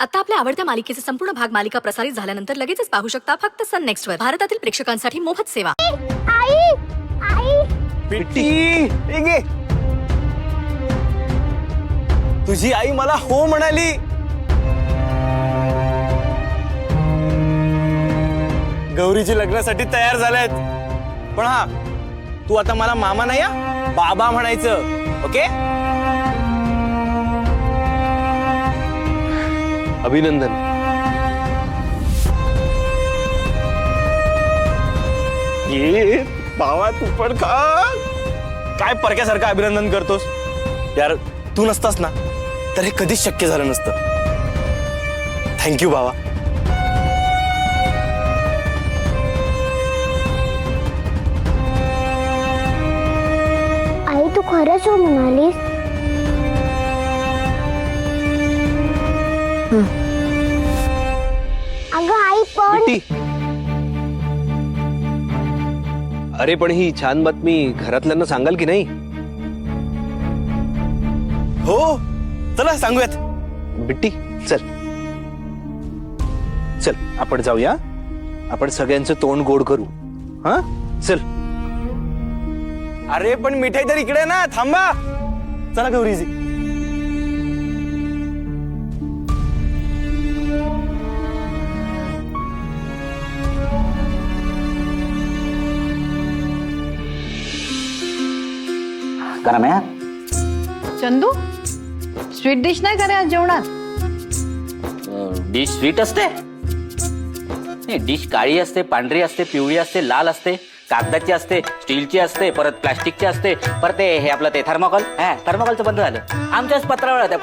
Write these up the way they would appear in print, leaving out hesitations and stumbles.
आता आपल्या आवडत्या मालिकेचे संपूर्ण भाग मालिका प्रसारित झाल्यानंतर लगेचच पाहू शकता फक्त सन नेक्स्ट वर. भारतातील प्रेक्षकांसाठी मोफत सेवा. आई आई पिट्टी हे घे. तुझी आई मला हो म्हणाली. गौरीची लग्नासाठी तयार झाल्यात. पण हा, तू आता मला मामा नाही हा, बाबा म्हणायचं. ओके. अभिनंदन. ये बाबा तू पण खा. काय परक्यासारखं अभिनंदन करतोस यार. तू नसतास ना तर हे कधीच शक्य झालं नसतं. थँक्यू बाबा. आई तू खरंच हो म्हणालीस. अगं आई पण पिट्टी, अरे पण ही छान बातमी घरातल्यांना सांगाल की नाही? हो चला सांगूयात. बिट्टी चल चल आपण जाऊया. आपण सगळ्यांचं तोंड गोड करू. हा चल. अरे पण मिठाई तर इकडे ना. थांबा. चला गौरीजी. करा मॅ चंदू स्वीट डिश नाही करे आज जेवणात. डिश स्वीट असते. नाही, डिश काळी असते, पांढरी असते, पिवळी असते, लाल असते, कागदाची असते, स्टीलची असते, परत प्लास्टिकची असते, परत ते हे आपलं ते थर्मोकॉल. थर्मोकॉलचं बंद झालं. आमच्याच पत्रावळ्या होत्या.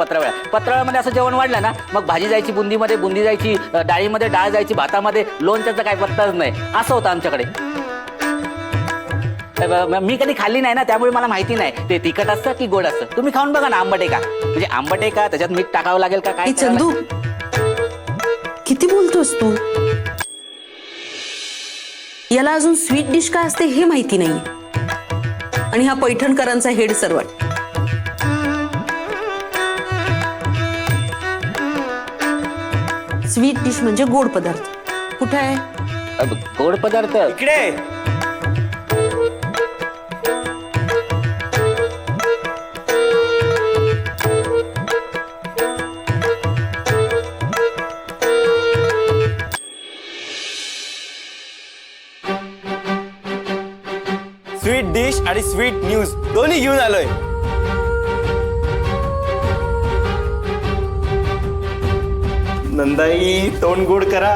पत्रावळ्यामध्ये असं जेवण वाढलं ना मग भाजी जायची बुंदीमध्ये, बुंदी जायची डाळीमध्ये, डाळ जायची भातामध्ये, लोणच्याचा काय पत्ताच नाही. असं होतं आमच्याकडे. मी कधी खाल्ली नाही ना त्यामुळे मला माहिती नाही ते तिखट असतं की गोड असतं. तुम्ही खाऊन बघा ना. आंबट आहे का म्हणजे आंबट आहे का, त्याच्यात मीठ टाकावं लागेल का काय? चंदू किती बोलतोस तू. याला अजून स्वीट डिश काय असते हे माहिती नाही. आणि हा पैठणकरांचा हेड सर्वट. स्वीट डिश म्हणजे गोड पदार्थ. कुठे आहे गोड पदार्थ? इकडे. स्वीट डिश आणि स्वीट न्यूज दोन्ही घेऊन आलोय. नंदाई तोंड गोड करा.